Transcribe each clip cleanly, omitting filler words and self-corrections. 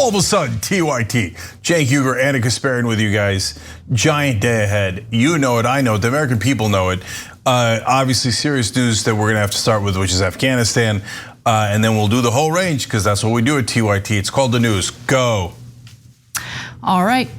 All of a sudden, TYT, Cenk Uygur, Anna Kasparian with you guys. Giant day ahead. You know it, I know it, the American people know it. Obviously, serious news that we're gonna have to start with, which is Afghanistan. And then we'll do the whole range, because that's what we do at TYT. It's called the news. Go. All right.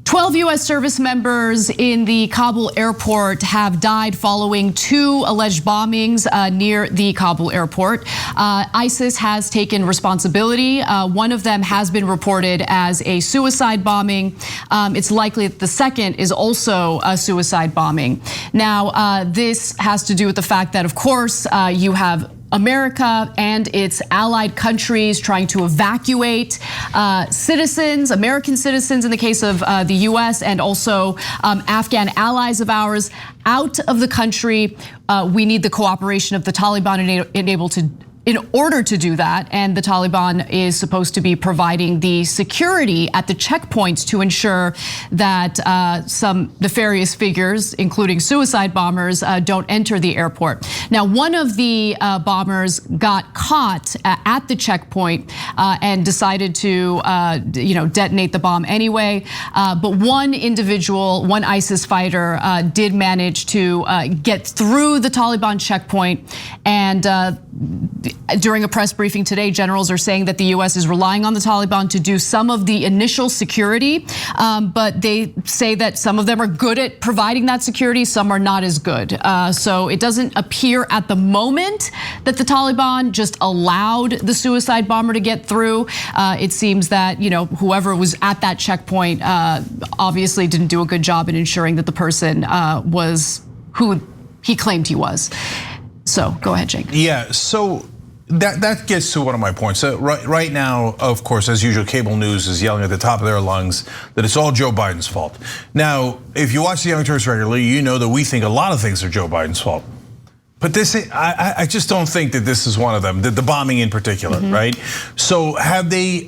12 US service members in the Kabul airport have died following 2 alleged bombings near the Kabul airport. ISIS has taken responsibility. One of them has been reported as a suicide bombing. It's likely that the second is also a suicide bombing. Now, this has to do with the fact that, of course, you have America and its allied countries trying to evacuate citizens, American citizens in the case of the US, and also Afghan allies of ours out of the country. We need the cooperation of the Taliban in order to do that, and the Taliban is supposed to be providing the security at the checkpoints to ensure that some nefarious figures, including suicide bombers, don't enter the airport. Now, one of the bombers got caught at the checkpoint and decided to detonate the bomb anyway. But one individual, one ISIS fighter, did manage to get through the Taliban checkpoint. And during a press briefing today, generals are saying that the US is relying on the Taliban to do some of the initial security, but they say that some of them are good at providing that security, some are not as good. So it doesn't appear at the moment that the Taliban just allowed the suicide bomber to get through. It seems that whoever was at that checkpoint obviously didn't do a good job in ensuring that the person was who he claimed he was. So go ahead, Jake. Yeah, so that gets to one of my points. So right now, of course, as usual, cable news is yelling at the top of their lungs that it's all Joe Biden's fault. Now, if you watch the Young Turks regularly, you know that we think a lot of things are Joe Biden's fault. But this, I just don't think that this is one of them, the bombing in particular, right? So have they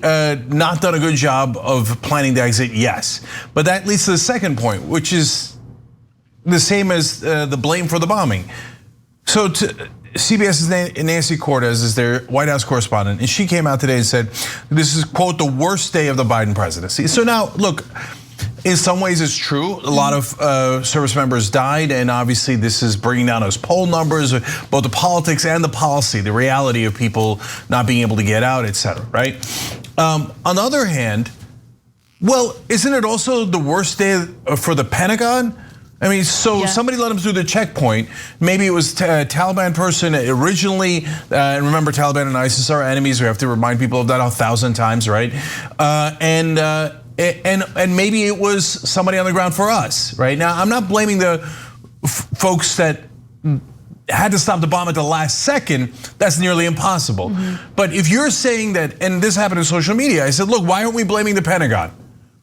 not done a good job of planning the exit? Yes. But that leads to the second point, which is the same as the blame for the bombing. So CBS's Nancy Cortez is their White House correspondent, and she came out today and said, this is, quote, the worst day of the Biden presidency. So now, look, in some ways it's true. A lot of service members died, and obviously this is bringing down those poll numbers, both the politics and the policy, the reality of people not being able to get out, et cetera, right? On the other hand, well, isn't it also the worst day for the Pentagon? I mean, so somebody let him through the checkpoint. Maybe it was a Taliban person originally. And remember, Taliban and ISIS are enemies. We have to remind people of that 1,000 times, right? And maybe it was somebody on the ground for us, right? Now, I'm not blaming the folks that had to stop the bomb at the last second. That's nearly impossible. But if you're saying that, and this happened in social media, I said, look, why aren't we blaming the Pentagon?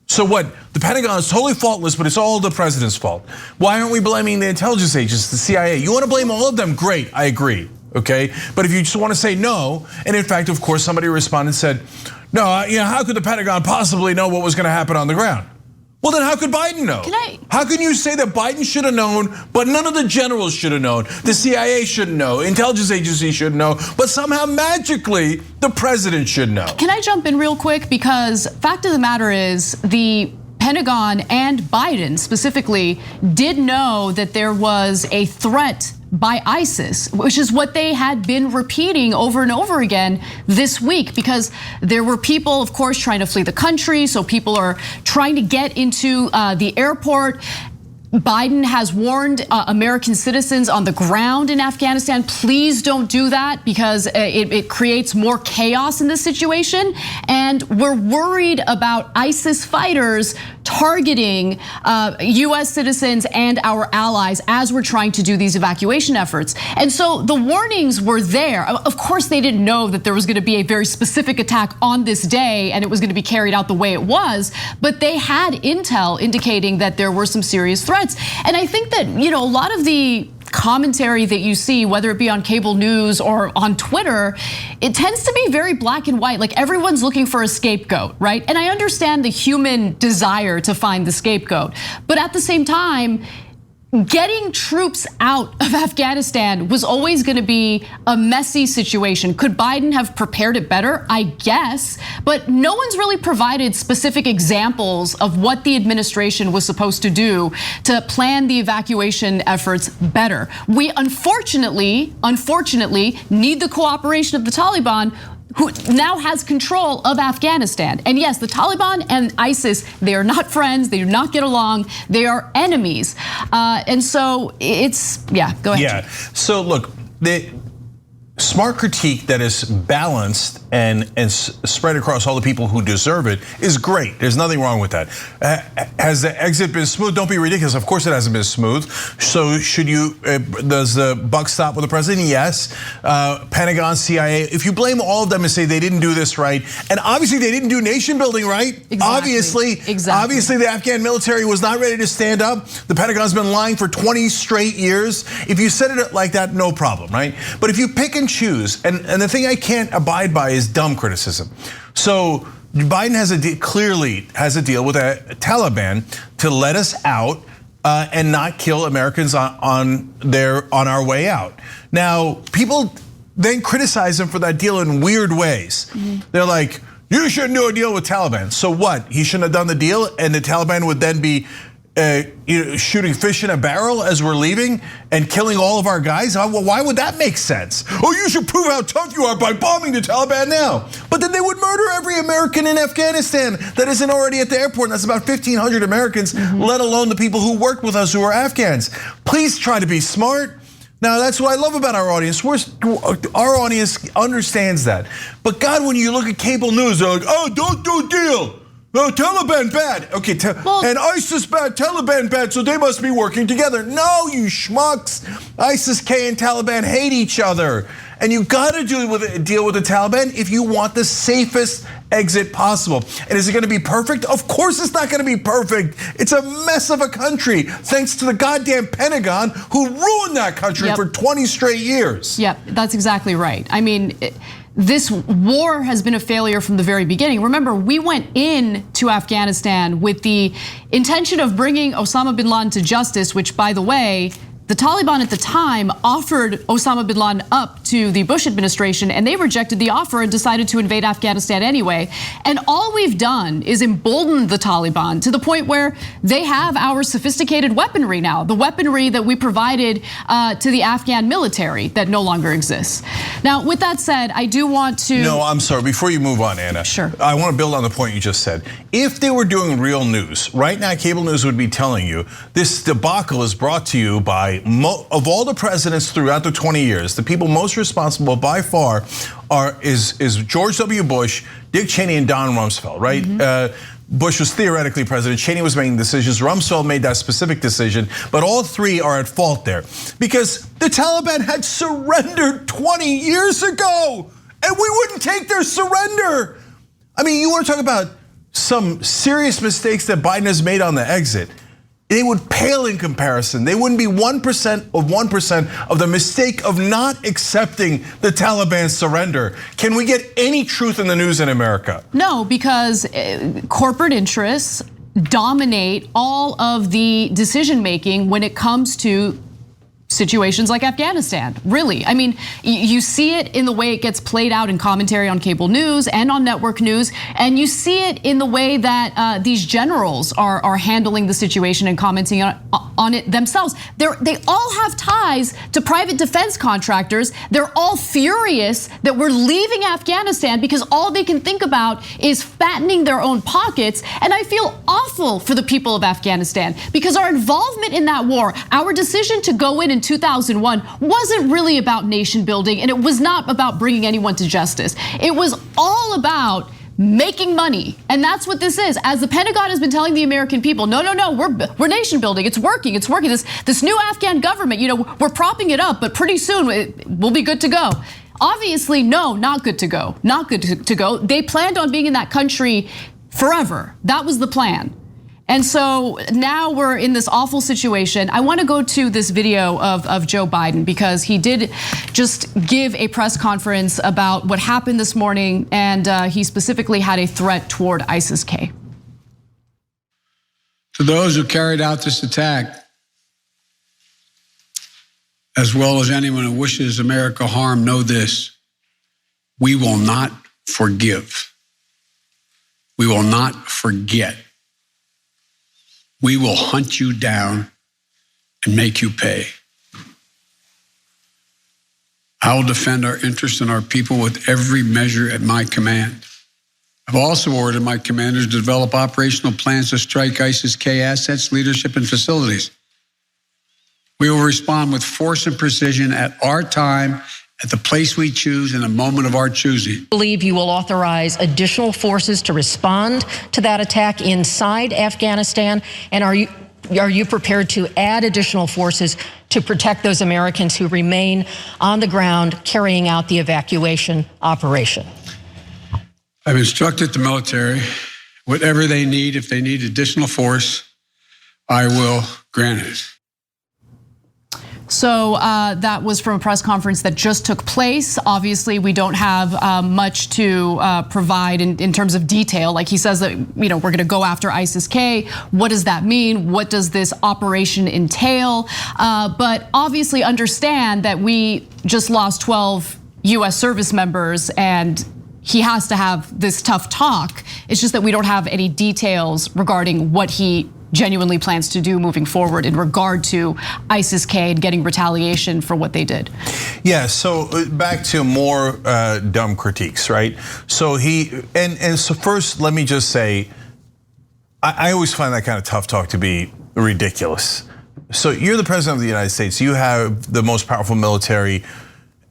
So what, the Pentagon is totally faultless, but it's all the president's fault. Why aren't we blaming the intelligence agents, the CIA? You want to blame all of them? Great, I agree, okay? But if you just want to say no, and in fact, of course, somebody responded and said, no, how could the Pentagon possibly know what was going to happen on the ground? Well, then how could Biden know? How can you say that Biden should have known, but none of the generals should have known? The CIA shouldn't know, intelligence agencies shouldn't know, but somehow magically the president should know. Can I jump in real quick? Because fact of the matter is the Pentagon and Biden specifically did know that there was a threat by ISIS, which is what they had been repeating over and over again this week, because there were people, of course, trying to flee the country. So people are trying to get into the airport. Biden has warned American citizens on the ground in Afghanistan, please don't do that, because it creates more chaos in this situation. And we're worried about ISIS fighters targeting US citizens and our allies as we're trying to do these evacuation efforts. And so the warnings were there. Of course, they didn't know that there was going to be a very specific attack on this day and it was going to be carried out the way it was, but they had intel indicating that there were some serious threats. And I think that, a lot of the commentary that you see, whether it be on cable news or on Twitter, it tends to be very black and white. Like everyone's looking for a scapegoat, right? And I understand the human desire to find the scapegoat, but at the same time, getting troops out of Afghanistan was always going to be a messy situation. Could Biden have prepared it better? I guess, but no one's really provided specific examples of what the administration was supposed to do to plan the evacuation efforts better. We unfortunately need the cooperation of the Taliban, who now has control of Afghanistan. And yes, the Taliban and ISIS, they are not friends, they do not get along, they are enemies. And so it's, yeah, go ahead. Yeah, so look, the smart critique that is balanced and spread across all the people who deserve it is great. There's nothing wrong with that. Has the exit been smooth? Don't be ridiculous. Of course it hasn't been smooth. So should you, does the buck stop with the president? Yes. Pentagon, CIA, if you blame all of them and say they didn't do this right, and obviously they didn't do nation building right. Exactly. Obviously the Afghan military was not ready to stand up. The Pentagon's been lying for 20 straight years. If you said it like that, no problem, right? But if you pick and choose, and the thing I can't abide by is dumb criticism. So Biden clearly has a deal with the Taliban to let us out and not kill Americans on our way out. Now, people then criticize him for that deal in weird ways. They're like, you shouldn't do a deal with Taliban. So what? He shouldn't have done the deal, and the Taliban would then be shooting fish in a barrel as we're leaving and killing all of our guys? Why would that make sense? Oh, you should prove how tough you are by bombing the Taliban now. But then they would murder every American in Afghanistan that isn't already at the airport. And that's about 1,500 Americans, let alone the people who worked with us who are Afghans. Please try to be smart. Now, that's what I love about our audience. Our audience understands that. But God, when you look at cable news, they're like, oh, don't do a deal. No, Taliban bad. Okay, and ISIS bad, Taliban bad, so they must be working together. No, you schmucks. ISIS-K and Taliban hate each other. And you gotta deal with the Taliban if you want the safest exit possible. And is it gonna be perfect? Of course it's not gonna be perfect. It's a mess of a country, thanks to the goddamn Pentagon who ruined that country for 20 straight years. Yep, that's exactly right. I mean, this war has been a failure from the very beginning. Remember, we went into Afghanistan with the intention of bringing Osama bin Laden to justice, which, by the way, the Taliban at the time offered Osama bin Laden up to the Bush administration, and they rejected the offer and decided to invade Afghanistan anyway. And all we've done is embolden the Taliban to the point where they have our sophisticated weaponry now, the weaponry that we provided to the Afghan military that no longer exists. Now, with that said, I do want to— No, I'm sorry, before you move on, Anna. Sure. I want to build on the point you just said. If they were doing real news, right now cable news would be telling you this debacle is brought to you by, of all the presidents throughout the 20 years, the people most responsible by far is George W. Bush, Dick Cheney, and Don Rumsfeld, right? Bush was theoretically president, Cheney was making decisions, Rumsfeld made that specific decision, but all three are at fault there. Because the Taliban had surrendered 20 years ago, and we wouldn't take their surrender. I mean, you want to talk about some serious mistakes that Biden has made on the exit. They would pale in comparison. They wouldn't be 1% of the mistake of not accepting the Taliban's surrender. Can we get any truth in the news in America? No, because corporate interests dominate all of the decision making when it comes to situations like Afghanistan, really. I mean, you see it in the way it gets played out in commentary on cable news and on network news, and you see it in the way that these generals are handling the situation and commenting on it themselves. They all have ties to private defense contractors. They're all furious that we're leaving Afghanistan because all they can think about is fattening their own pockets. And I feel awful for the people of Afghanistan because our involvement in that war, our decision to go in 2001 wasn't really about nation building, and it was not about bringing anyone to justice. It was all about making money, and that's what this is. As the Pentagon has been telling the American people, no, we're nation building. It's working. This new Afghan government, we're propping it up, but pretty soon we'll be good to go. Obviously, no, not good to go. Not good to go. They planned on being in that country forever. That was the plan. And so now we're in this awful situation. I want to go to this video of Joe Biden because he did just give a press conference about what happened this morning, and he specifically had a threat toward ISIS-K. To those who carried out this attack, as well as anyone who wishes America harm, know this: we will not forgive. We will not forget. We will hunt you down and make you pay. I will defend our interests and our people with every measure at my command. I've also ordered my commanders to develop operational plans to strike ISIS-K assets, leadership, and facilities. We will respond with force and precision at our time, at the place we choose, in a moment of our choosing. I believe you will authorize additional forces to respond to that attack inside Afghanistan, and are you prepared to add additional forces to protect those Americans who remain on the ground carrying out the evacuation operation? I've instructed the military, whatever they need, if they need additional force, I will grant it. So that was from a press conference that just took place. Obviously, we don't have much to provide in terms of detail. Like he says that, we're going to go after ISIS-K. What does that mean? What does this operation entail? But obviously understand that we just lost 12 US service members, and he has to have this tough talk. It's just that we don't have any details regarding what he genuinely plans to do moving forward in regard to ISIS-K and getting retaliation for what they did. Yeah, so back to more dumb critiques, right? So so first, let me just say, I always find that kind of tough talk to be ridiculous. So you're the president of the United States. You have the most powerful military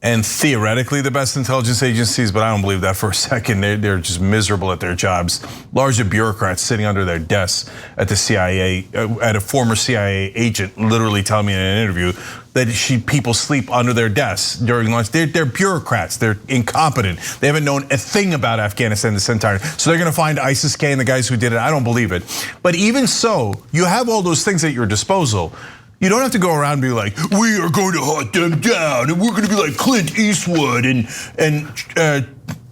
and theoretically the best intelligence agencies, but I don't believe that for a second. They're just miserable at their jobs. Largely bureaucrats sitting under their desks at the CIA, at a former CIA agent literally telling me in an interview that people sleep under their desks during lunch. They're bureaucrats, they're incompetent. They haven't known a thing about Afghanistan this entire time. So they're gonna find ISIS-K and the guys who did it. I don't believe it. But even so, you have all those things at your disposal. You don't have to go around and be like, we are going to hunt them down, and we're going to be like Clint Eastwood and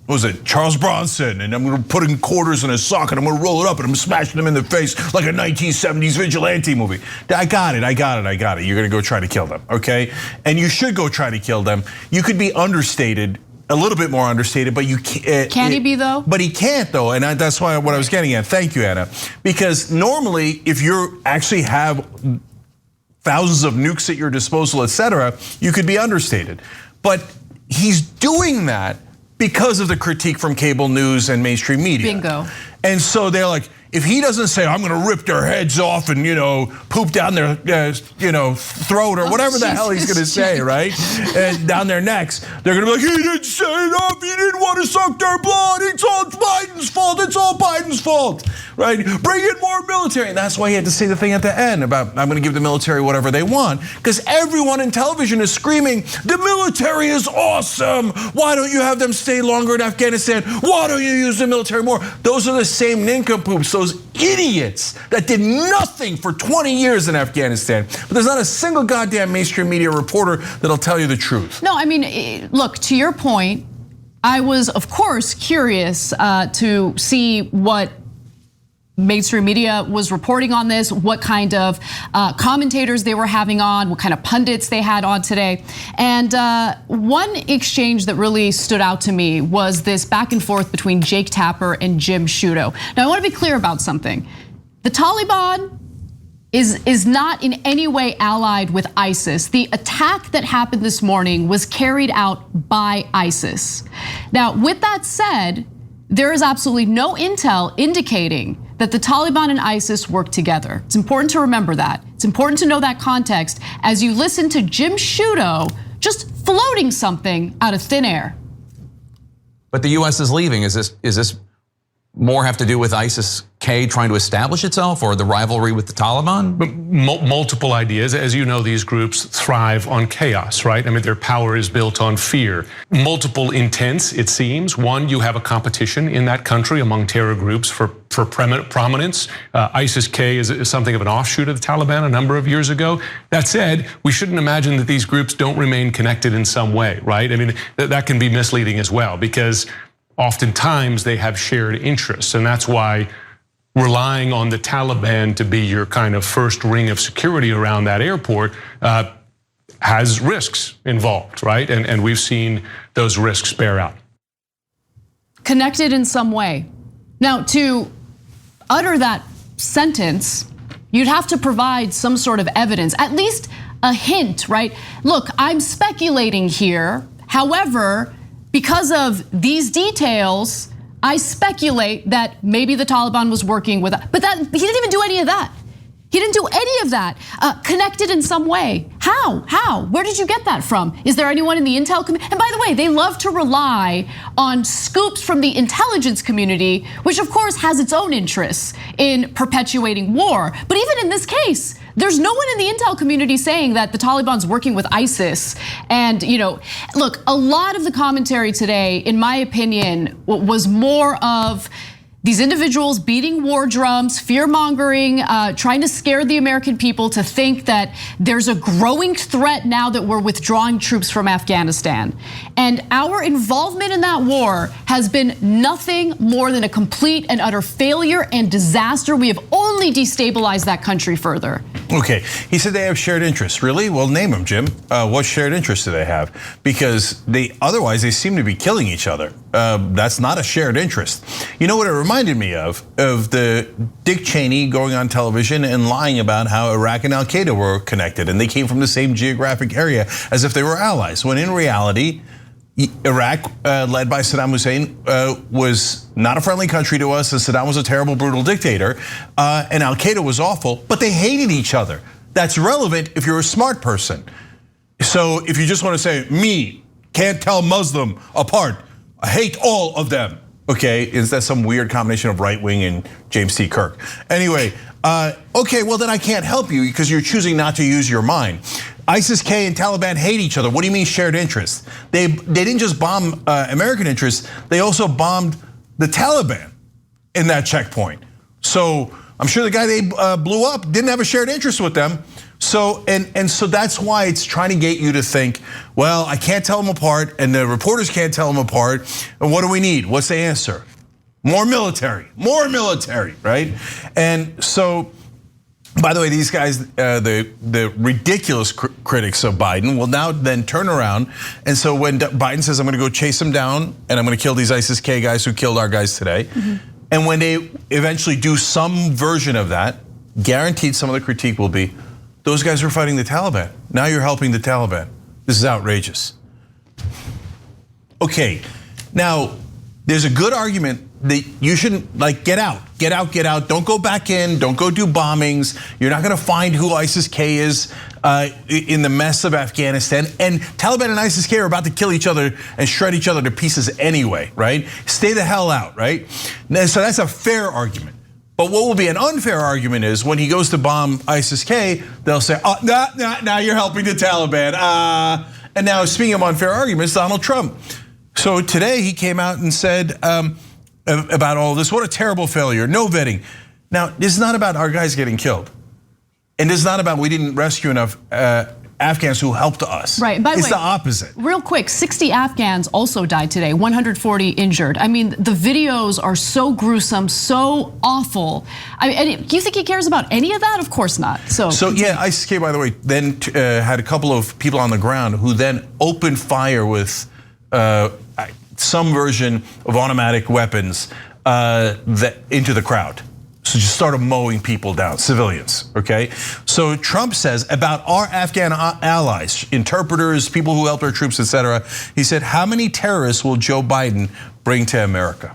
what was it, Charles Bronson, and I'm going to put in quarters in a sock and I'm going to roll it up and I'm smashing them in the face like a 1970s vigilante movie. I got it. You're going to go try to kill them, okay? And you should go try to kill them. You could be understated, a little bit more understated, but you can't. Can he be though? But he can't though, and that's why what I was getting at. Thank you, Anna. Because normally, if you actually have thousands of nukes at your disposal, etc., you could be understated. But he's doing that because of the critique from cable news and mainstream media. Bingo. And so they're like, if he doesn't say, I'm gonna rip their heads off and poop down their throat or whatever the hell he's gonna say, right? And down their necks, they're gonna be like, he didn't say enough, he didn't want to suck their blood, it's all Biden's fault, right? Bring in more military. And that's why he had to say the thing at the end about, I'm gonna give the military whatever they want, because everyone in television is screaming, the military is awesome. Why don't you have them stay longer in Afghanistan? Why don't you use the military more? Those are the same nincompoops, those idiots that did nothing for 20 years in Afghanistan. But there's not a single goddamn mainstream media reporter that'll tell you the truth. No, I mean, look, to your point, I was, of course, curious to see what mainstream media was reporting on this, what kind of commentators they were having on, what kind of pundits they had on today. And one exchange that really stood out to me was this back and forth between Jake Tapper and Jim Sciutto. Now, I want to be clear about something. The Taliban is not in any way allied with ISIS. The attack that happened this morning was carried out by ISIS. Now, with that said, there is absolutely no intel indicating that the Taliban and ISIS work together. It's important to remember that. It's important to know that context as you listen to Jim Sciutto just floating something out of thin air. But the US is leaving. Is this more have to do with ISIS-K trying to establish itself, or the rivalry with the Taliban? Multiple ideas. As you know, these groups thrive on chaos, right? I mean, their power is built on fear. Multiple intents, it seems. One, you have a competition in that country among terror groups for prominence. ISIS-K is something of an offshoot of the Taliban a number of years ago. That said, we shouldn't imagine that these groups don't remain connected in some way, right? I mean, that can be misleading as well, because oftentimes they have shared interests, and that's why relying on the Taliban to be your kind of first ring of security around that airport has risks involved, right? And we've seen those risks bear out. Connected in some way. Now, to utter that sentence, you'd have to provide some sort of evidence, at least a hint, right? Look, I'm speculating here. However, because of these details, I speculate that maybe the Taliban was working with, but that he didn't even do any of that. He didn't do any of that. Connected in some way. How? Where did you get that from? Is there anyone in the intel community? And by the way, they love to rely on scoops from the intelligence community, which of course has its own interests in perpetuating war. But even in this case, there's no one in the intel community saying that the Taliban's working with ISIS. And look, a lot of the commentary today, in my opinion, was more of these individuals beating war drums, fear-mongering, trying to scare the American people to think that there's a growing threat now that we're withdrawing troops from Afghanistan. And our involvement in that war has been nothing more than a complete and utter failure and disaster. We have only destabilized that country further. Okay, he said they have shared interests. Really? Well, name them, Jim. What shared interests do they have? Because otherwise they seem to be killing each other. That's not a shared interest. You know what it reminded me of the Dick Cheney going on television and lying about how Iraq and Al Qaeda were connected and they came from the same geographic area as if they were allies. When in reality, Iraq, led by Saddam Hussein, was not a friendly country to us, and Saddam was a terrible, brutal dictator, and Al Qaeda was awful, but they hated each other. That's relevant if you're a smart person. So if you just want to say, me, can't tell Muslim apart, I hate all of them. Okay, is that some weird combination of right wing and James T. Kirk? Anyway, okay, well then I can't help you because you're choosing not to use your mind. ISIS-K and Taliban hate each other. What do you mean shared interests? They didn't just bomb American interests, they also bombed the Taliban in that checkpoint. So I'm sure the guy they blew up didn't have a shared interest with them. So and so that's why it's trying to get you to think, well, I can't tell them apart, and the reporters can't tell them apart. And what do we need? What's the answer? More military, right? And so, by the way, these guys, the ridiculous critics of Biden will now then turn around. And so when Biden says, I'm gonna go chase them down and I'm gonna kill these ISIS-K guys who killed our guys today. And when they eventually do some version of that, guaranteed some of the critique will be, those guys were fighting the Taliban. Now you're helping the Taliban. This is outrageous. Okay, now there's a good argument that you shouldn't get out. Don't go back in, don't go do bombings. You're not gonna find who ISIS-K is in the mess of Afghanistan. And Taliban and ISIS-K are about to kill each other and shred each other to pieces anyway, right? Stay the hell out, right? So that's a fair argument. But what will be an unfair argument is when he goes to bomb ISIS-K, they'll say, oh, now you're helping the Taliban. And now speaking of unfair arguments, Donald Trump. So today he came out and said about all this, what a terrible failure, no vetting. Now, this is not about our guys getting killed. And this is not about we didn't rescue enough Afghans who helped us. Right, by the way, it's the opposite. Real quick, 60 Afghans also died today, 140 injured. I mean, the videos are so gruesome, so awful. I mean, do you think he cares about any of that? Of course not. So yeah, ISIS-K, by the way, then had a couple of people on the ground who then opened fire with some version of automatic weapons into the crowd. So just started mowing people down, civilians, okay? So Trump says about our Afghan allies, interpreters, people who helped our troops, etc. He said, how many terrorists will Joe Biden bring to America?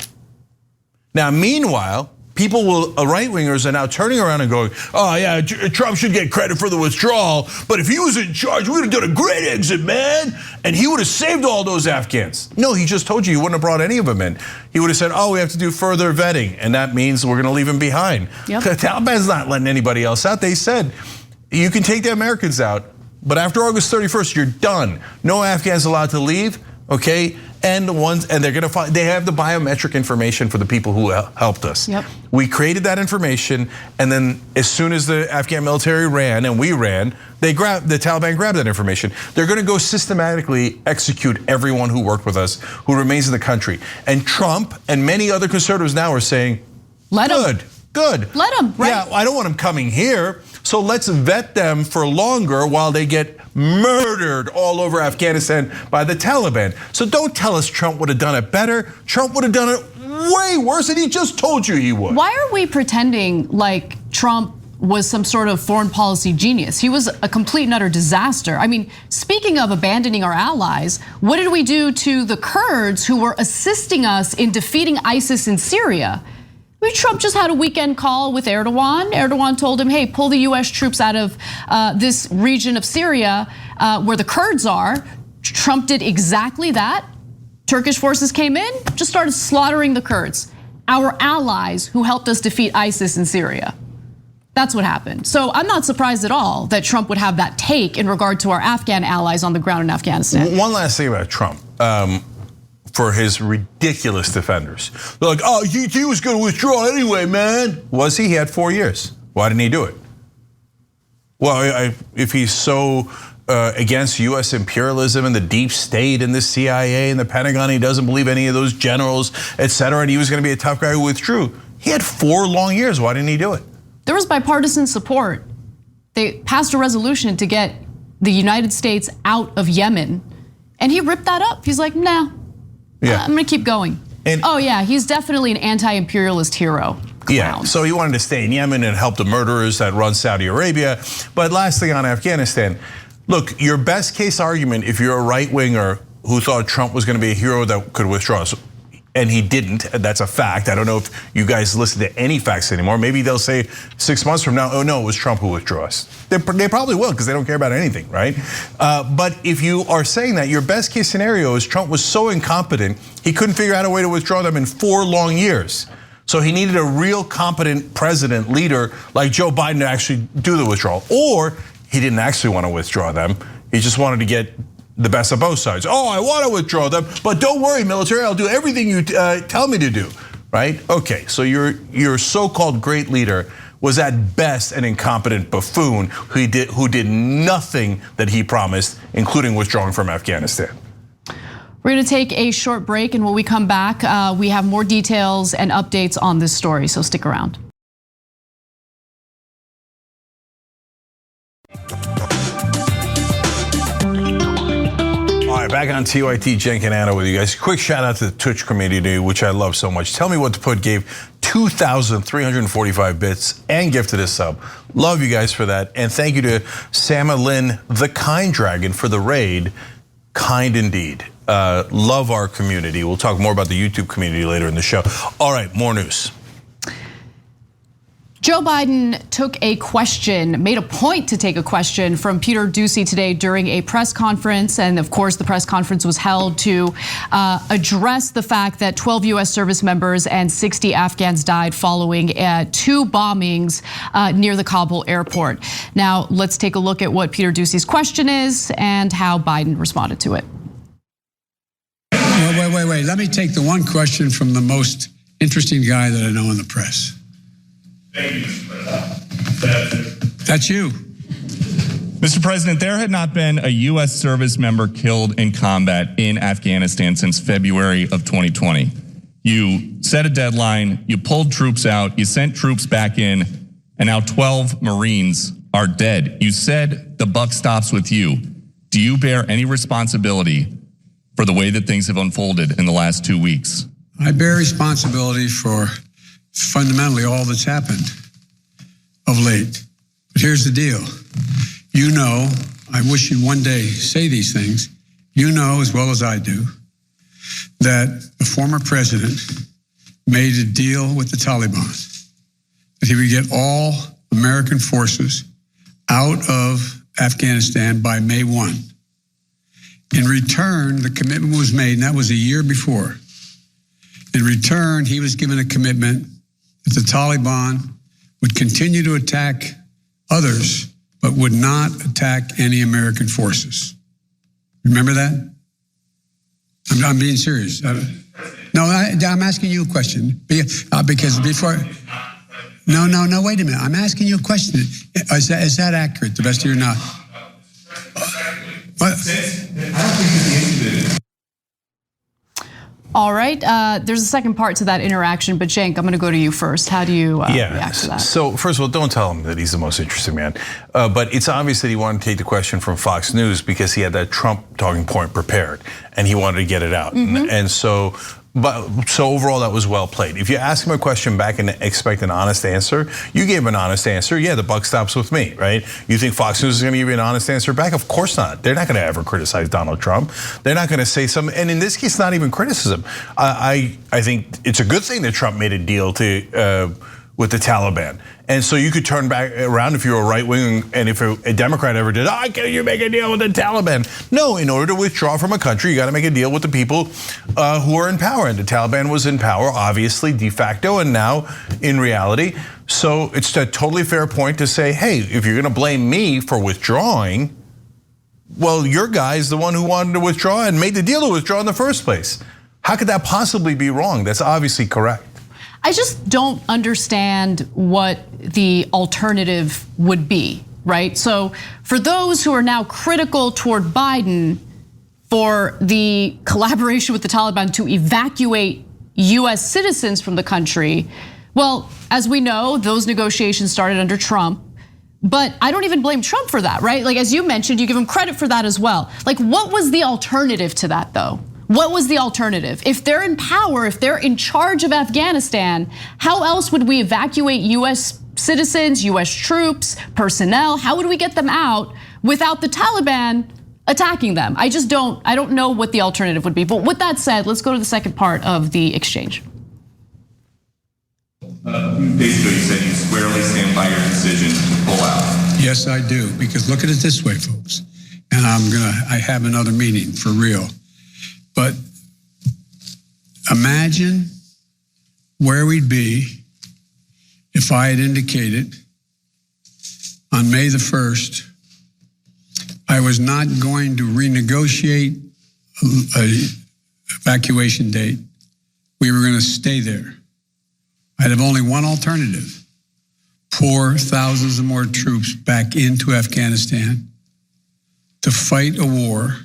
Now, meanwhile, right-wingers are now turning around and going, oh yeah, Trump should get credit for the withdrawal, but if he was in charge, we would have done a great exit, man, and he would have saved all those Afghans. No, he just told you he wouldn't have brought any of them in. He would have said, oh, we have to do further vetting, and that means we're gonna leave him behind. Yep. The Taliban's not letting anybody else out. They said, you can take the Americans out, but after August 31st, you're done. No Afghans allowed to leave, okay? And they're gonna find, they have the biometric information for the people who helped us. Yep. We created that information, and then as soon as the Afghan military ran and we ran, the Taliban grabbed that information. They're gonna go systematically execute everyone who worked with us, who remains in the country. And Trump and many other conservatives now are saying, good. Let him, right? Yeah, I don't want him coming here. So let's vet them for longer while they get murdered all over Afghanistan by the Taliban. So don't tell us Trump would have done it better. Trump would have done it way worse, and he just told you he would. Why are we pretending like Trump was some sort of foreign policy genius? He was a complete and utter disaster. I mean, speaking of abandoning our allies, what did we do to the Kurds who were assisting us in defeating ISIS in Syria? I mean, Trump just had a weekend call with Erdogan. Erdogan told him, hey, pull the US troops out of this region of Syria where the Kurds are. Trump did exactly that. Turkish forces came in, just started slaughtering the Kurds, our allies who helped us defeat ISIS in Syria. That's what happened. So I'm not surprised at all that Trump would have that take in regard to our Afghan allies on the ground in Afghanistan. One last thing about Trump. For his ridiculous defenders. They're like, oh, he was gonna withdraw anyway, man. Was he? He had 4 years. Why didn't he do it? Well, if he's so against US imperialism and the deep state and the CIA and the Pentagon, he doesn't believe any of those generals, etc., and he was gonna be a tough guy who withdrew. He had 4 long years. Why didn't he do it? There was bipartisan support. They passed a resolution to get the United States out of Yemen, and he ripped that up. He's like, nah. Yeah. I'm gonna keep going. And oh yeah, he's definitely an anti-imperialist hero. Yeah, so he wanted to stay in Yemen and help the murderers that run Saudi Arabia. But last thing on Afghanistan, look, your best case argument if you're a right winger who thought Trump was gonna be a hero that could withdraw, and he didn't, that's a fact. I don't know if you guys listen to any facts anymore. Maybe they'll say 6 months from now, oh no, it was Trump who withdrew us. They probably will because they don't care about anything, right? But if you are saying that, your best case scenario is Trump was so incompetent, he couldn't figure out a way to withdraw them in 4 long years. So he needed a real competent president, leader like Joe Biden to actually do the withdrawal. Or he didn't actually want to withdraw them. He just wanted to get the best of both sides. Oh, I want to withdraw them, but don't worry, military, I'll do everything you tell me to do, right? Okay, so your so-called great leader was at best an incompetent buffoon who did nothing that he promised, including withdrawing from Afghanistan. We're gonna take a short break, and when we come back, we have more details and updates on this story, so stick around. All right, back on TYT, Jen Canano with you guys. Quick shout out to the Twitch community, which I love so much. Tell Me What to Put gave 2,345 bits and gifted a sub. Love you guys for that. And thank you to Sama Lynn, the Kind Dragon, for the raid. Kind indeed. Love our community. We'll talk more about the YouTube community later in the show. All right, more news. Joe Biden took a question, made a point to take a question from Peter Doocy today during a press conference. And of course, the press conference was held to address the fact that 12 US service members and 60 Afghans died following 2 bombings near the Kabul airport. Now, let's take a look at what Peter Doocy's question is and how Biden responded to it. Wait. Let me take the one question from the most interesting guy that I know in the press. Thank you, Mr. President. That's you. Mr. President, there had not been a U.S. service member killed in combat in Afghanistan since February of 2020. You set a deadline, you pulled troops out, you sent troops back in, and now 12 Marines are dead. You said the buck stops with you. Do you bear any responsibility for the way that things have unfolded in the last 2 weeks? I bear responsibility for fundamentally all that's happened of late. But here's the deal. You know, I wish you'd one day say these things. You know as well as I do that the former president made a deal with the Taliban that he would get all American forces out of Afghanistan by May 1. In return, the commitment was made, and that was a year before. In return, he was given a commitment that the Taliban would continue to attack others, but would not attack any American forces. Remember that? I'm being serious. No, I'm asking you a question because before. No, wait a minute. I'm asking you a question. Is that accurate, the best of your knowledge? What? All right, there's a second part to that interaction, but Cenk, I'm going to go to you first. How do you react to that? So first of all, don't tell him that he's the most interesting man. But it's obvious that he wanted to take the question from Fox News because he had that Trump talking point prepared and he wanted to get it out. And so overall, that was well played. If you ask him a question back and expect an honest answer, you gave an honest answer. Yeah, the buck stops with me, right? You think Fox News is going to give you an honest answer back? Of course not. They're not going to ever criticize Donald Trump. They're not going to say something. And in this case, not even criticism. I think it's a good thing that Trump made a deal with the Taliban. And so you could turn back around if you're a right wing, and if a Democrat ever did, can you make a deal with the Taliban? No, in order to withdraw from a country, you got to make a deal with the people who are in power. And the Taliban was in power, obviously, de facto, and now in reality. So it's a totally fair point to say, hey, if you're going to blame me for withdrawing, well, your guy is the one who wanted to withdraw and made the deal to withdraw in the first place. How could that possibly be wrong? That's obviously correct. I just don't understand what the alternative would be, right? So for those who are now critical toward Biden for the collaboration with the Taliban to evacuate US citizens from the country, well, as we know, those negotiations started under Trump. But I don't even blame Trump for that, right? Like, as you mentioned, you give him credit for that as well. Like, what was the alternative to that, though? What was the alternative? If they're in power, if they're in charge of Afghanistan, how else would we evacuate US citizens, US troops, personnel? How would we get them out without the Taliban attacking them? I don't know what the alternative would be. But with that said, let's go to the second part of the exchange. Basically, you said you squarely stand by your decision to pull out. Yes, I do, because look at it this way, folks. And I have another meeting for real. But imagine where we'd be if I had indicated on May the 1st, I was not going to renegotiate an evacuation date. We were going to stay there. I'd have only one alternative: pour thousands of more troops back into Afghanistan to fight a war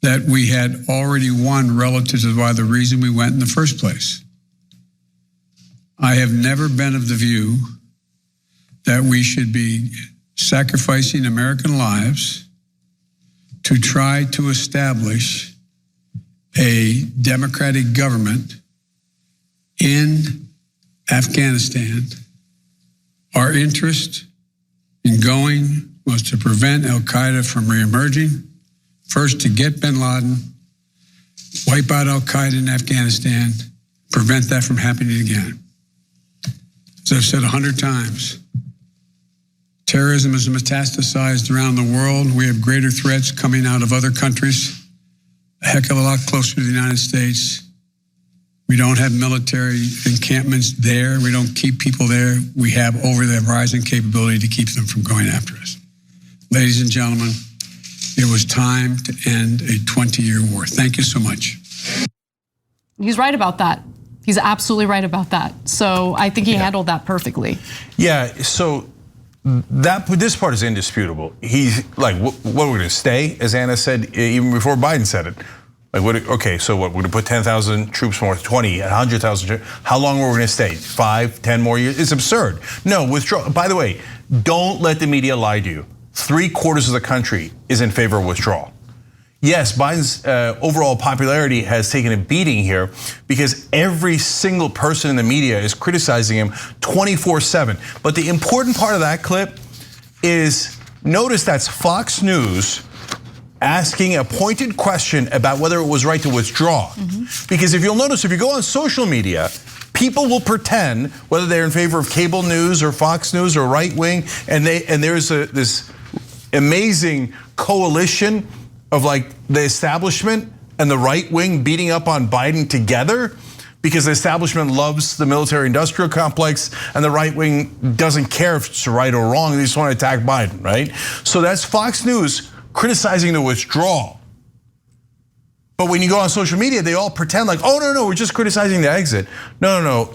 that we had already won relative to why the reason we went in the first place. I have never been of the view that we should be sacrificing American lives to try to establish a democratic government in Afghanistan. Our interest in going was to prevent al-Qaeda from reemerging. First, to get bin Laden, wipe out al-Qaeda in Afghanistan, prevent that from happening again. As I've said 100 times, terrorism is metastasized around the world. We have greater threats coming out of other countries, a heck of a lot closer to the United States. We don't have military encampments there. We don't keep people there. We have over the horizon capability to keep them from going after us. Ladies and gentlemen, it was time to end a 20-year war. Thank you so much. He's right about that. He's absolutely right about that. So I think he handled that perfectly. Yeah, so this part is indisputable. He's like, what, we're gonna stay, as Anna said, even before Biden said it. Like, what? Okay, so what, we're gonna put 10,000 troops more, 20, 100,000 troops. How long are we gonna stay? 5, 10 more years? It's absurd. No, withdraw. By the way, don't let the media lie to you. 3/4 of the country is in favor of withdrawal. Yes, Biden's overall popularity has taken a beating here because every single person in the media is criticizing him 24/7. But the important part of that clip is, notice that's Fox News asking a pointed question about whether it was right to withdraw. Because if you'll notice, if you go on social media, people will pretend whether they're in favor of cable news or Fox News or right wing, and there's this amazing coalition of like the establishment and the right wing beating up on Biden together because the establishment loves the military industrial complex and the right wing doesn't care if it's right or wrong. They just want to attack Biden, right? So that's Fox News criticizing the withdrawal. But when you go on social media, they all pretend like, oh, no, we're just criticizing the exit. No.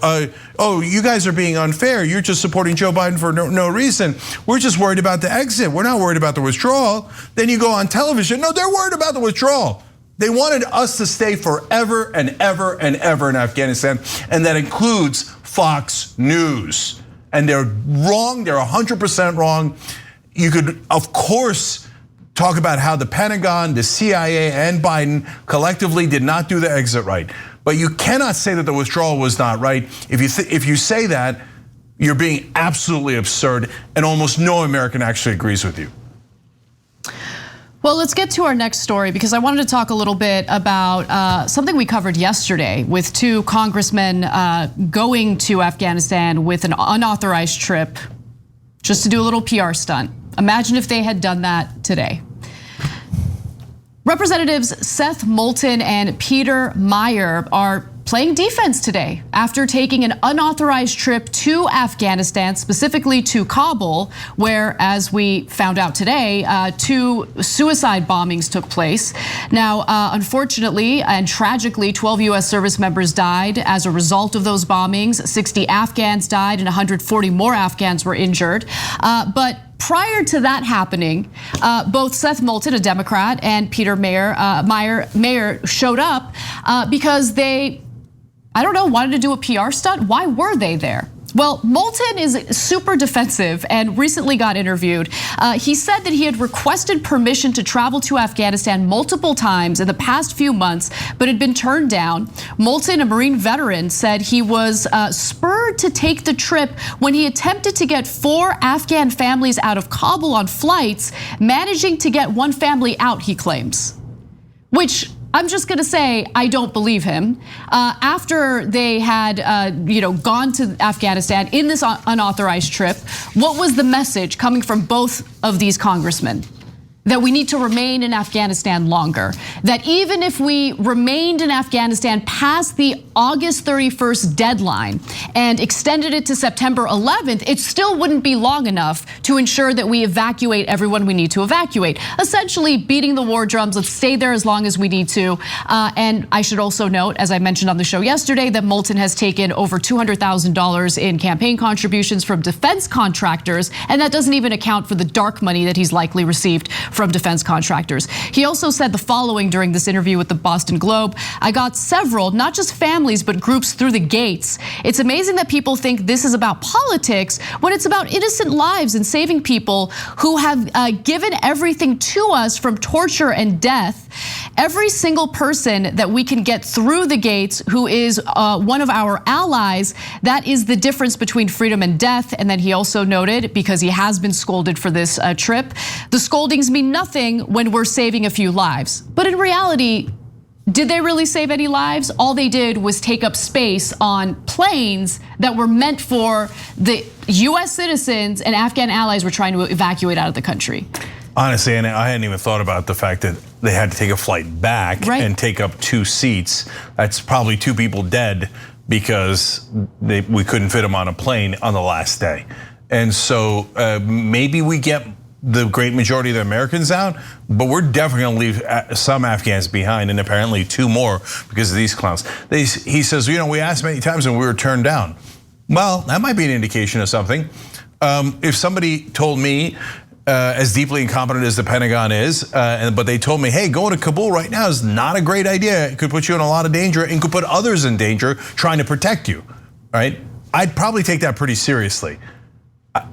Oh, you guys are being unfair. You're just supporting Joe Biden for no reason. We're just worried about the exit. We're not worried about the withdrawal. Then you go on television. No, they're worried about the withdrawal. They wanted us to stay forever and ever and ever in Afghanistan, and that includes Fox News. And they're wrong, they're 100% wrong. You could, of course, talk about how the Pentagon, the CIA, and Biden collectively did not do the exit right. But you cannot say that the withdrawal was not right. If you say that, you're being absolutely absurd, and almost no American actually agrees with you. Well, let's get to our next story, because I wanted to talk a little bit about something we covered yesterday with two congressmen going to Afghanistan with an unauthorized trip just to do a little PR stunt. Imagine if they had done that today. Representatives Seth Moulton and Peter Meijer are playing defense today after taking an unauthorized trip to Afghanistan, specifically to Kabul, where, as we found out today, 2 suicide bombings took place. Now, unfortunately and tragically, 12 US service members died as a result of those bombings. 60 Afghans died and 140 more Afghans were injured. But prior to that happening, both Seth Moulton, a Democrat, and Peter Meijer showed up because they, I don't know, wanted to do a PR stunt. Why were they there? Well, Moulton is super defensive and recently got interviewed. He said that he had requested permission to travel to Afghanistan multiple times in the past few months, but had been turned down. Moulton, a Marine veteran, said he was spurred to take the trip when he attempted to get 4 Afghan families out of Kabul on flights, managing to get 1 family out, he claims. Which, I'm just gonna say, I don't believe him. After they had gone to Afghanistan in this unauthorized trip, what was the message coming from both of these congressmen? That we need to remain in Afghanistan longer. That even if we remained in Afghanistan past the August 31st deadline and extended it to September 11th, it still wouldn't be long enough to ensure that we evacuate everyone we need to evacuate. Essentially beating the war drums, let's stay there as long as we need to. And I should also note, as I mentioned on the show yesterday, that Moulton has taken over $200,000 in campaign contributions from defense contractors, and that doesn't even account for the dark money that he's likely received from defense contractors. He also said the following during this interview with the Boston Globe: I got several, not just families, but groups through the gates. It's amazing that people think this is about politics when it's about innocent lives and saving people who have given everything to us from torture and death. Every single person that we can get through the gates who is one of our allies, that is the difference between freedom and death. And then he also noted, because he has been scolded for this trip, the scoldings mean nothing when we're saving a few lives. But in reality, did they really save any lives? All they did was take up space on planes that were meant for the US citizens and Afghan allies were trying to evacuate out of the country. Honestly, and I hadn't even thought about the fact that they had to take a flight back and take up 2 seats. That's probably 2 people dead because we couldn't fit them on a plane on the last day. And so maybe we get the great majority of the Americans out, but we're definitely gonna leave some Afghans behind, and apparently 2 more because of these clowns. He says, we asked many times and we were turned down. Well, that might be an indication of something. If somebody told me, as deeply incompetent as the Pentagon is, but they told me, hey, going to Kabul right now is not a great idea. It could put you in a lot of danger and could put others in danger trying to protect you, right? I'd probably take that pretty seriously.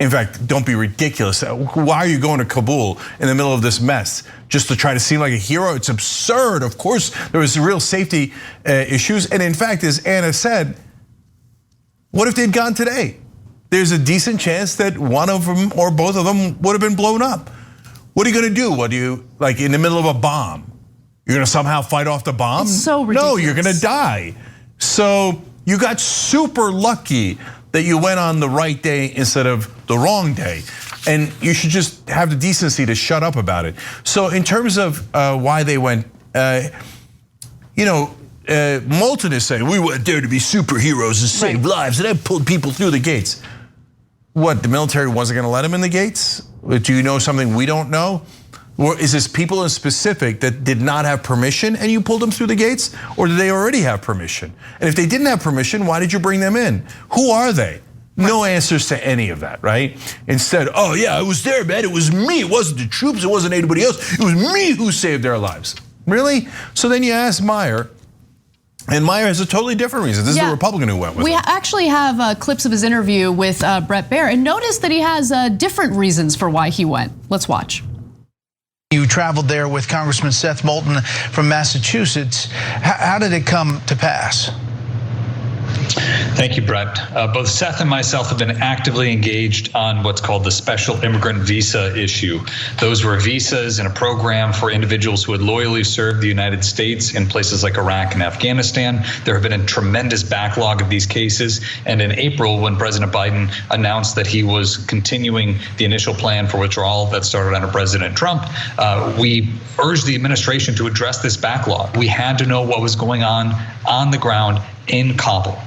In fact, don't be ridiculous. Why are you going to Kabul in the middle of this mess? Just to try to seem like a hero? It's absurd. Of course, there was real safety issues. And in fact, as Anna said, what if they'd gone today? There's a decent chance that one of them or both of them would have been blown up. What are you gonna do? What do you, like in the middle of a bomb? You're gonna somehow fight off the bomb? It's so ridiculous. No, you're gonna die. So you got super lucky that you went on the right day instead of the wrong day. And you should just have the decency to shut up about it. So in terms of why they went, Moulton is saying, we went there to be superheroes and save lives, and I pulled people through the gates. What, the military wasn't gonna let him in the gates? Do you know something we don't know? Or is this people in specific that did not have permission and you pulled them through the gates? Or did they already have permission? And if they didn't have permission, why did you bring them in? Who are they? No answers to any of that, right? Instead, oh yeah, I was there, man, it was me. It wasn't the troops, it wasn't anybody else. It was me who saved their lives. Really? So then you ask Meijer, and Meijer has a totally different reason. This is the Republican who went with We him. actually have clips of his interview with Bret Baier, and notice that he has different reasons for why he went. Let's watch. You traveled there with Congressman Seth Moulton from Massachusetts. How did it come to pass? Thank you, Brett. Both Seth and myself have been actively engaged on what's called the special immigrant visa issue. Those were visas in a program for individuals who had loyally served the United States in places like Iraq and Afghanistan. There have been a tremendous backlog of these cases. And in April, when President Biden announced that he was continuing the initial plan for withdrawal that started under President Trump, we urged the administration to address this backlog. We had to know what was going on the ground in Kabul.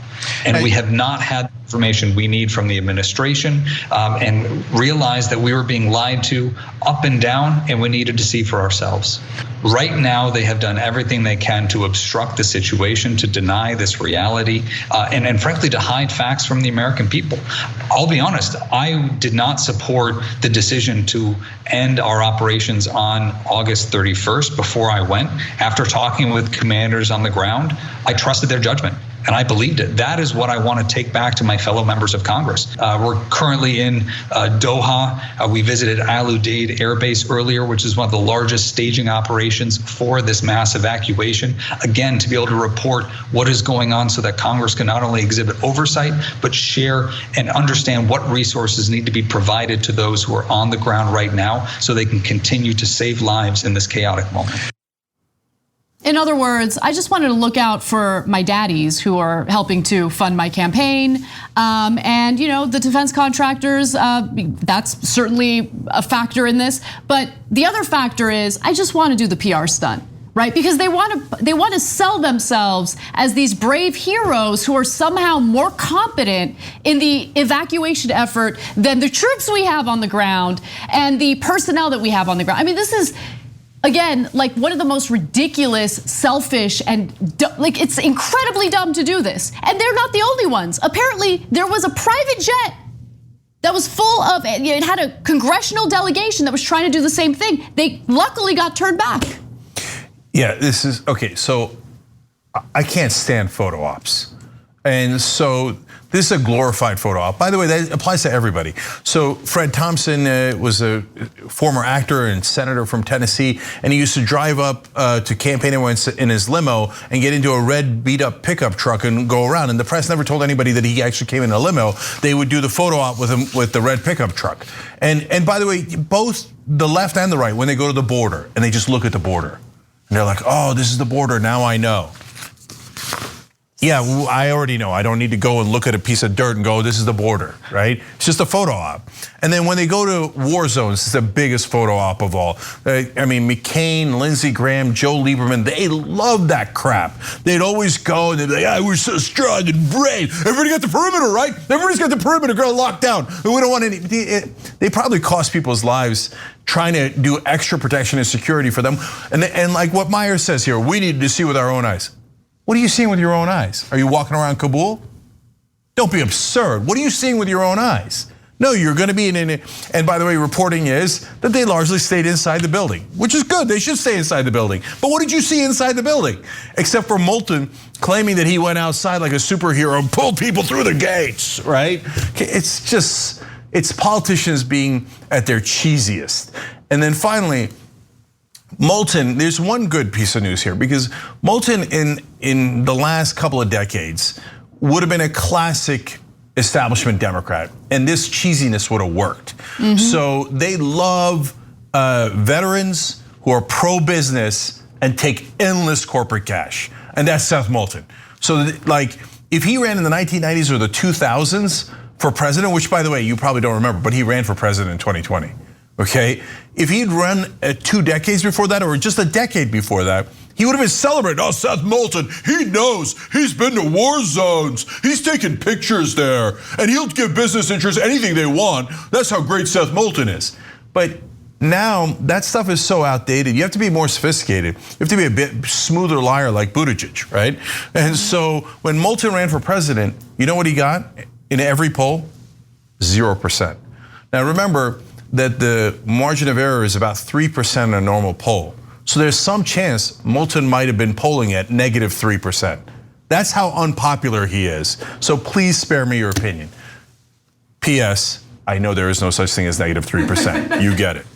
And we have not had the information we need from the administration, and realized that we were being lied to up and down, and we needed to see for ourselves. Right now, they have done everything they can to obstruct the situation, to deny this reality, and frankly, to hide facts from the American people. I'll be honest, I did not support the decision to end our operations on August 31st before I went. After talking with commanders on the ground, I trusted their judgment. And I believed it. That is what I want to take back to my fellow members of Congress. We're currently in Doha. We visited Al Udeid Air Base earlier, which is one of the largest staging operations for this mass evacuation. Again, to be able to report what is going on so that Congress can not only exhibit oversight, but share and understand what resources need to be provided to those who are on the ground right now so they can continue to save lives in this chaotic moment. In other words, I just wanted to look out for my daddies who are helping to fund my campaign. And the defense contractors, that's certainly a factor in this. But the other factor is I just want to do the PR stunt, right? Because they want to sell themselves as these brave heroes who are somehow more competent in the evacuation effort than the troops we have on the ground and the personnel that we have on the ground. I mean, this is, again, like one of the most ridiculous, selfish, and it's incredibly dumb to do this. And they're not the only ones. Apparently, there was a private jet that was full of, it had a congressional delegation that was trying to do the same thing. They luckily got turned back. Yeah, this is, okay, so I can't stand photo ops. And so this is a glorified photo op. By the way, that applies to everybody. So Fred Thompson was a former actor and senator from Tennessee, and he used to drive up to campaign in his limo and get into a red beat up pickup truck and go around. And the press never told anybody that he actually came in a limo. They would do the photo op with him with the red pickup truck. And by the way, both the left and the right, when they go to the border and they just look at the border and they're like, oh, this is the border, now I know. Yeah, I already know. I don't need to go and look at a piece of dirt and go, this is the border, right? It's just a photo op. And then when they go to war zones, it's the biggest photo op of all. I mean, McCain, Lindsey Graham, Joe Lieberman, they love that crap. They'd always go and they'd be like, we're so strong and brave. Everybody got the perimeter, right? Everybody's got the perimeter locked down. We don't want any, they probably cost people's lives trying to do extra protection and security for them. And like what Meijer says here, we need to see with our own eyes. What are you seeing with your own eyes? Are you walking around Kabul? Don't be absurd. What are you seeing with your own eyes? No, you're going to be in it. And by the way, reporting is that they largely stayed inside the building, which is good. They should stay inside the building. But what did you see inside the building? Except for Moulton claiming that he went outside like a superhero and pulled people through the gates, right? It's politicians being at their cheesiest. And then finally, Moulton, there's one good piece of news here, because Moulton in the last couple of decades would have been a classic establishment Democrat, and this cheesiness would have worked. Mm-hmm. So they love veterans who are pro-business and take endless corporate cash, and that's Seth Moulton. So like, if he ran in the 1990s or the 2000s for president, which by the way, you probably don't remember, but he ran for president in 2020. Okay, if he'd run 2 decades before that, or just a decade before that, he would have been celebrated. Oh, Seth Moulton, he knows, he's been to war zones, he's taken pictures there, and he'll give business interests anything they want. That's how great Seth Moulton is. But now that stuff is so outdated. You have to be more sophisticated. You have to be a bit smoother liar like Buttigieg, right? And so when Moulton ran for president, you know what he got in every poll? 0%. Now remember that the margin of error is about 3% in a normal poll. So there's some chance Moulton might have been polling at -3%. That's how unpopular he is. So please spare me your opinion. P.S. I know there is no such thing as -3%. You get it.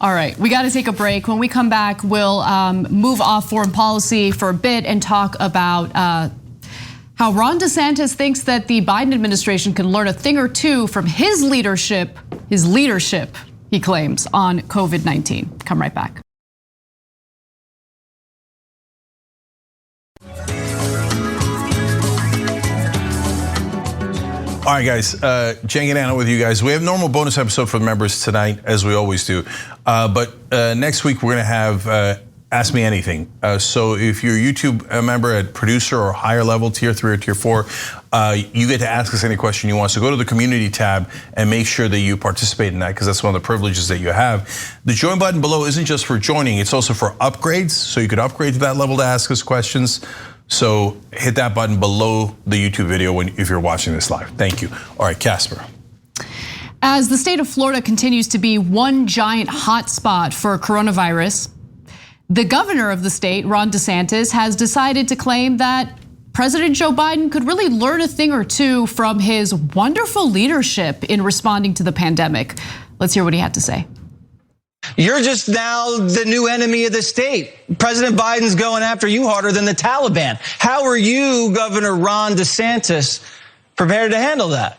All right, we got to take a break. When we come back, we'll move off foreign policy for a bit and talk about how Ron DeSantis thinks that the Biden administration can learn a thing or two from his leadership, he claims, on COVID-19. Come right back. All right, guys, Jen and Anna with you guys. We have a normal bonus episode for the members tonight, as we always do. But next week, we're gonna have Ask Me Anything. So if you're a YouTube member at producer or higher level, tier 3 or tier 4, you get to ask us any question you want. So go to the community tab and make sure that you participate in that, because that's one of the privileges that you have. The join button below isn't just for joining, it's also for upgrades. So you could upgrade to that level to ask us questions. So hit that button below the YouTube video if you're watching this live. Thank you. All right, Casper. As the state of Florida continues to be one giant hotspot for coronavirus, the governor of the state, Ron DeSantis, has decided to claim that President Joe Biden could really learn a thing or two from his wonderful leadership in responding to the pandemic. Let's hear what he had to say. You're just now the new enemy of the state. President Biden's going after you harder than the Taliban. How are you, Governor Ron DeSantis, prepared to handle that?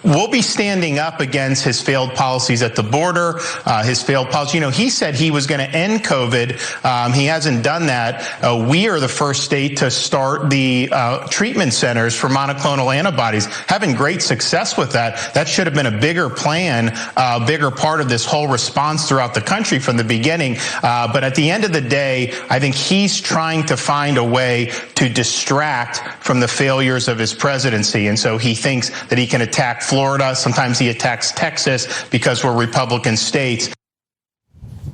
We'll be standing up against his failed policies at the border, his failed policy. You know, he said he was going to end COVID. He hasn't done that. We are the first state to start the treatment centers for monoclonal antibodies, having great success with that. That should have been a bigger plan, a bigger part of this whole response throughout the country from the beginning. But at the end of the day, I think he's trying to find a way to distract from the failures of his presidency. And so he thinks that he can attack Florida. Sometimes he attacks Texas because we're Republican states.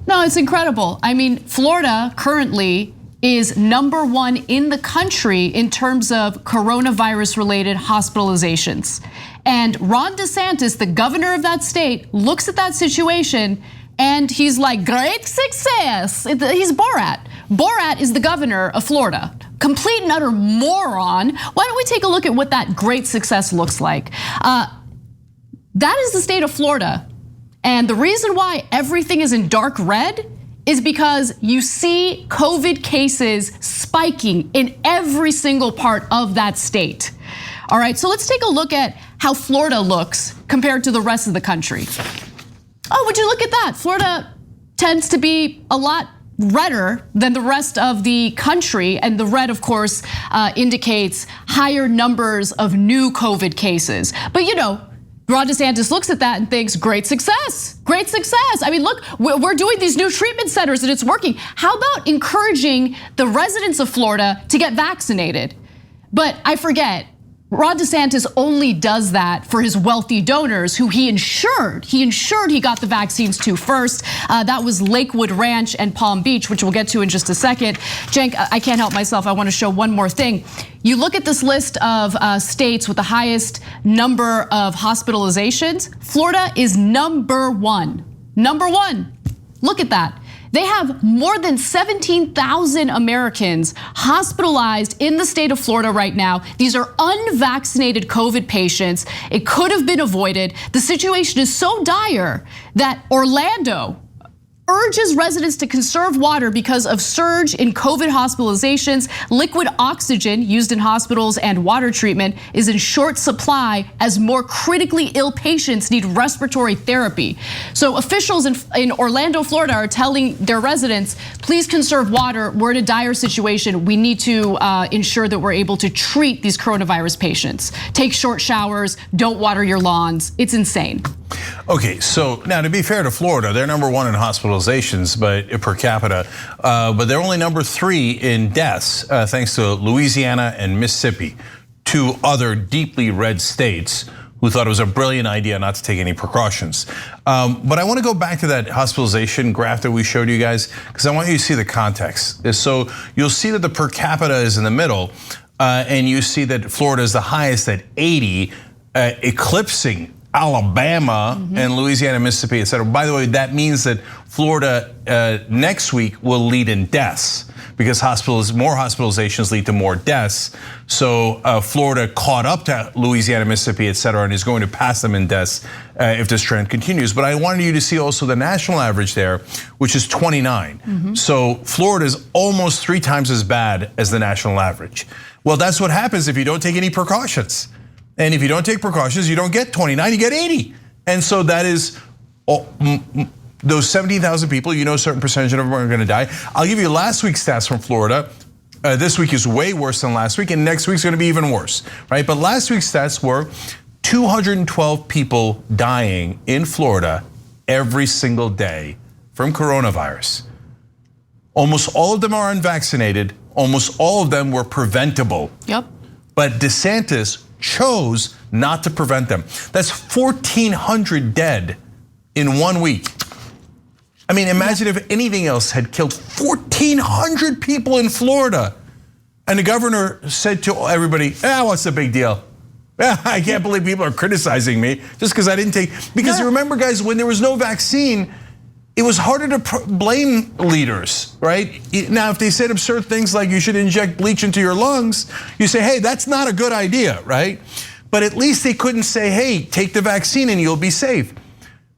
No, it's incredible. I mean, Florida currently is #1 in the country in terms of coronavirus-related hospitalizations. And Ron DeSantis, the governor of that state, looks at that situation and he's like, great success. He's Borat. Borat is the governor of Florida. Complete and utter moron. Why don't we take a look at what that great success looks like? That is the state of Florida. And the reason why everything is in dark red is because you see COVID cases spiking in every single part of that state. All right, so let's take a look at how Florida looks compared to the rest of the country. Oh, would you look at that? Florida tends to be a lot redder than the rest of the country, and the red, of course, indicates higher numbers of new COVID cases. But you know, Ron DeSantis looks at that and thinks, great success, great success. I mean, look, we're doing these new treatment centers and it's working. How about encouraging the residents of Florida to get vaccinated? But I forget, Ron DeSantis only does that for his wealthy donors who he insured he got the vaccines to first. That was Lakewood Ranch and Palm Beach, which we'll get to in just a second. Cenk, I can't help myself. I want to show one more thing. You look at this list of states with the highest number of hospitalizations. Florida is #1. #1. Look at that. They have more than 17,000 Americans hospitalized in the state of Florida right now. These are unvaccinated COVID patients. It could have been avoided. The situation is so dire that Orlando urges residents to conserve water because of surge in COVID hospitalizations. Liquid oxygen used in hospitals and water treatment is in short supply as more critically ill patients need respiratory therapy. So officials in Orlando, Florida are telling their residents, please conserve water. We're in a dire situation. We need to ensure that we're able to treat these coronavirus patients. Take short showers, don't water your lawns. It's insane. Okay, so now to be fair to Florida, they're #1 in hospitalizations, but per capita, but they're only #3 in deaths, thanks to Louisiana and Mississippi, two other deeply red states who thought it was a brilliant idea not to take any precautions. But I want to go back to that hospitalization graph that we showed you guys, because I want you to see the context. So you'll see that the per capita is in the middle, and you see that Florida is the highest at 80, eclipsing Alabama and Louisiana, Mississippi, et cetera. By the way, that means that Florida next week will lead in deaths because more hospitalizations lead to more deaths. So Florida caught up to Louisiana, Mississippi, et cetera, and is going to pass them in deaths if this trend continues. But I wanted you to see also the national average there, which is 29. So Florida is almost 3 times as bad as the national average. Well, that's what happens if you don't take any precautions. And if you don't take precautions, you don't get 29, you get 80. And so that is those 17,000 people, a certain percentage of them are gonna die. I'll give you last week's stats from Florida. This week is way worse than last week, and next week's gonna be even worse, right? But last week's stats were 212 people dying in Florida every single day from coronavirus. Almost all of them are unvaccinated. Almost all of them were preventable. Yep. But DeSantis chose not to prevent them. That's 1,400 dead in 1 week. I mean, imagine if anything else had killed 1,400 people in Florida. And the governor said to everybody, what's the big deal? I can't believe people are criticizing me just because I didn't take, because you remember guys, when there was no vaccine, it was harder to blame leaders, right? Now, if they said absurd things like you should inject bleach into your lungs, you say, hey, that's not a good idea, right? But at least they couldn't say, hey, take the vaccine and you'll be safe.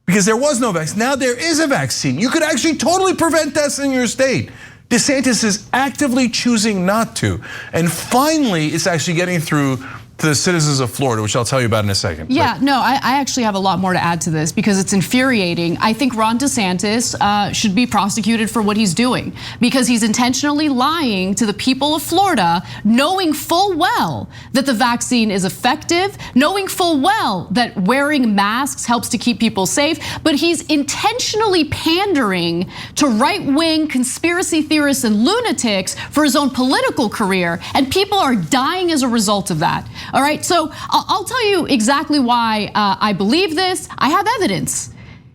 Because there was no vaccine. Now there is a vaccine. You could actually totally prevent deaths in your state. DeSantis is actively choosing not to. And finally, it's actually getting through to the citizens of Florida, which I'll tell you about in a second. Yeah, no, I actually have a lot more to add to this because it's infuriating. I think Ron DeSantis should be prosecuted for what he's doing because he's intentionally lying to the people of Florida, knowing full well that the vaccine is effective, knowing full well that wearing masks helps to keep people safe, but he's intentionally pandering to right-wing conspiracy theorists and lunatics for his own political career, and people are dying as a result of that. All right, so I'll tell you exactly why I believe this. I have evidence.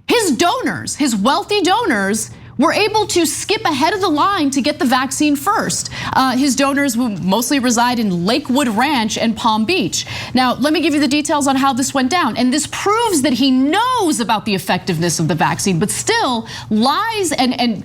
His donors, his wealthy donors, were able to skip ahead of the line to get the vaccine first. His donors who mostly reside in Lakewood Ranch and Palm Beach. Now, let me give you the details on how this went down. And this proves that he knows about the effectiveness of the vaccine, but still lies and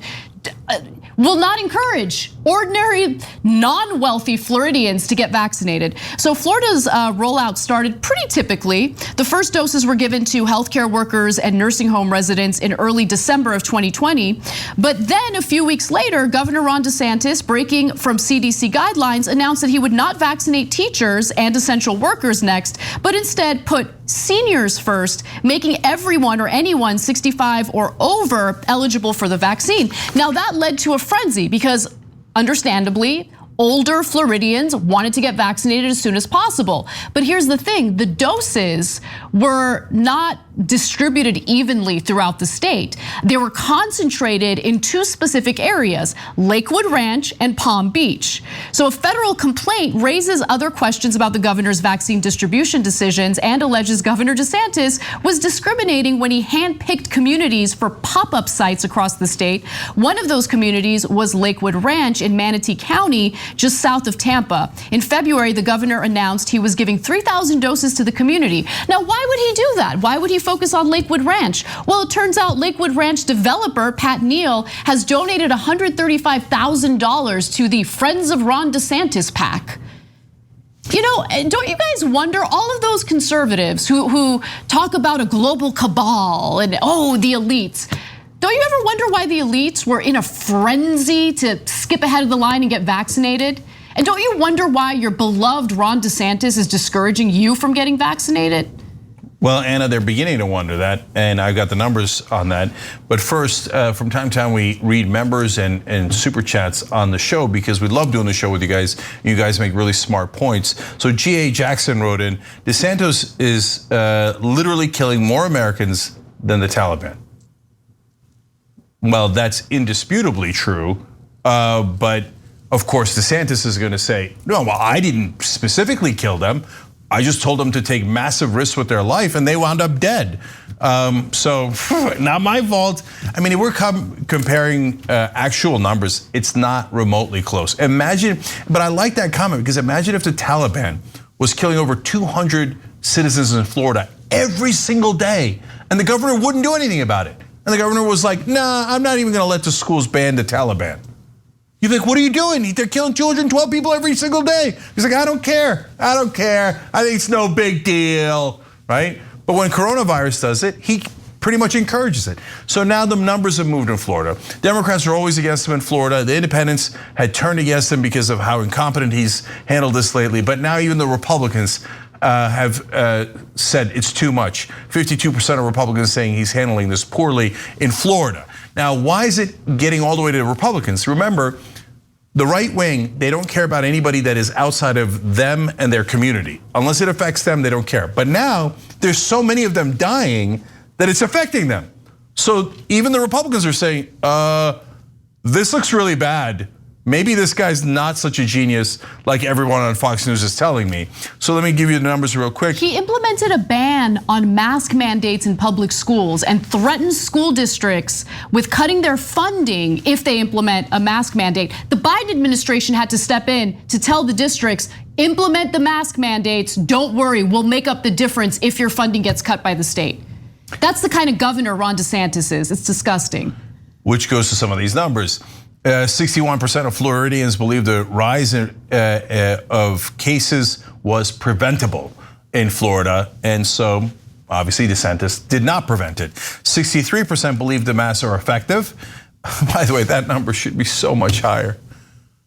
will not encourage ordinary, non-wealthy Floridians to get vaccinated. So Florida's rollout started pretty typically. The first doses were given to healthcare workers and nursing home residents in early December of 2020. But then a few weeks later, Governor Ron DeSantis, breaking from CDC guidelines, announced that he would not vaccinate teachers and essential workers next, but instead put seniors first, making everyone or anyone 65 or over eligible for the vaccine. Now that led to a frenzy because understandably, older Floridians wanted to get vaccinated as soon as possible. But here's the thing, the doses were not distributed evenly throughout the state. They were concentrated in 2 specific areas, Lakewood Ranch and Palm Beach. So a federal complaint raises other questions about the governor's vaccine distribution decisions and alleges Governor DeSantis was discriminating when he handpicked communities for pop-up sites across the state. One of those communities was Lakewood Ranch in Manatee County, just south of Tampa. In February, the governor announced he was giving 3,000 doses to the community. Now, why would he do that? Why would he focus on Lakewood Ranch? Well, it turns out Lakewood Ranch developer Pat Neal has donated $135,000 to the Friends of Ron DeSantis PAC. Don't you guys wonder, all of those conservatives who talk about a global cabal and the elites, don't you ever wonder why the elites were in a frenzy to skip ahead of the line and get vaccinated? And don't you wonder why your beloved Ron DeSantis is discouraging you from getting vaccinated? Well, Anna, they're beginning to wonder that, and I've got the numbers on that. But first, from time to time, we read members and super chats on the show because we love doing the show with you guys. You guys make really smart points. So G.A. Jackson wrote in, DeSantis is literally killing more Americans than the Taliban. Well, that's indisputably true, but of course DeSantis is gonna say, no, well, I didn't specifically kill them. I just told them to take massive risks with their life and they wound up dead. So not my fault. I mean, if we're comparing actual numbers, it's not remotely close. Imagine, but I like that comment because imagine if the Taliban was killing over 200 citizens in Florida every single day. And the governor wouldn't do anything about it. And the governor was like, nah, I'm not even gonna let the schools ban the Taliban. You think, what are you doing? They're killing 212 people every single day. He's like, I don't care. I don't care. I think it's no big deal, right? But when coronavirus does it, he pretty much encourages it. So now the numbers have moved in Florida. Democrats are always against him in Florida. The independents had turned against him because of how incompetent he's handled this lately. But now even the Republicans have said it's too much. 52% of Republicans saying he's handling this poorly in Florida. Now, why is it getting all the way to the Republicans? Remember, the right wing, they don't care about anybody that is outside of them and their community. Unless it affects them, they don't care. But now, there's so many of them dying that it's affecting them. So even the Republicans are saying, this looks really bad. Maybe this guy's not such a genius like everyone on Fox News is telling me. So let me give you the numbers real quick. He implemented a ban on mask mandates in public schools and threatened school districts with cutting their funding if they implement a mask mandate. The Biden administration had to step in to tell the districts, implement the mask mandates, don't worry, we'll make up the difference if your funding gets cut by the state. That's the kind of governor Ron DeSantis is. It's disgusting. Which goes to some of these numbers. 61% of Floridians believe the rise of cases was preventable in Florida. And so obviously DeSantis did not prevent it. 63% believe the masks are effective. By the way, that number should be so much higher.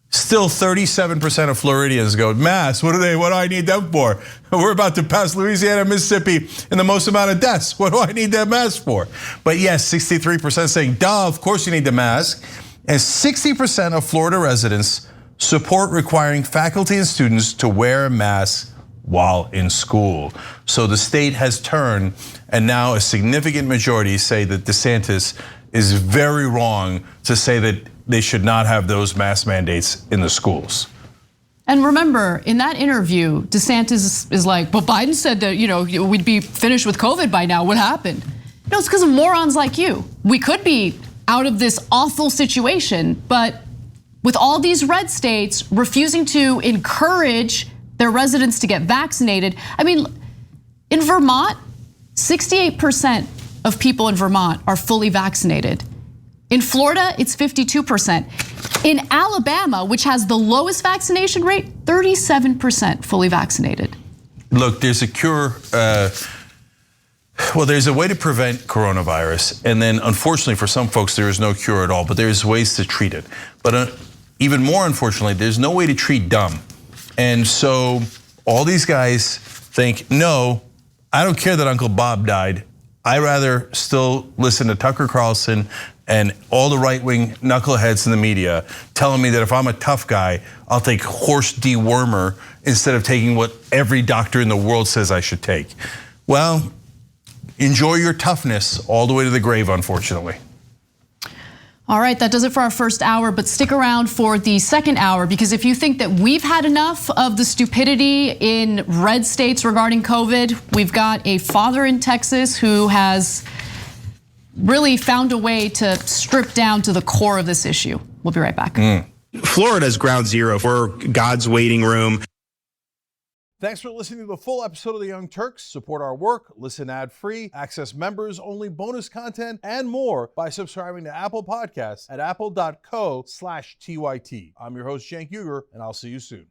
Still 37% of Floridians go, masks, what do I need them for? We're about to pass Louisiana, Mississippi in the most amount of deaths. What do I need that mask for? But yes, 63% saying, duh, of course you need the mask. And 60% of Florida residents support requiring faculty and students to wear a mask while in school. So the state has turned, and now a significant majority say that DeSantis is very wrong to say that they should not have those mask mandates in the schools. And remember, in that interview, DeSantis is like, well, Biden said that we'd be finished with COVID by now. What happened? No, it's because of morons like you. We could be out of this awful situation, but with all these red states refusing to encourage their residents to get vaccinated. I mean, in Vermont, 68% of people in Vermont are fully vaccinated. In Florida, it's 52%. In Alabama, which has the lowest vaccination rate, 37% fully vaccinated. Look, there's a cure. Well, there's a way to prevent coronavirus, and then unfortunately for some folks, there is no cure at all, but there's ways to treat it. But even more unfortunately, there's no way to treat dumb. And so all these guys think, no, I don't care that Uncle Bob died. I rather still listen to Tucker Carlson and all the right-wing knuckleheads in the media telling me that if I'm a tough guy, I'll take horse dewormer instead of taking what every doctor in the world says I should take. Well, enjoy your toughness all the way to the grave, unfortunately. All right, that does it for our first hour, but stick around for the second hour, because if you think that we've had enough of the stupidity in red states regarding COVID, we've got a father in Texas who has really found a way to strip down to the core of this issue. We'll be right back. Florida's ground zero for God's waiting room. Thanks for listening to the full episode of The Young Turks. Support our work, listen ad-free, access members-only bonus content, and more by subscribing to Apple Podcasts at apple.co/TYT. I'm your host, Cenk Uygur, and I'll see you soon.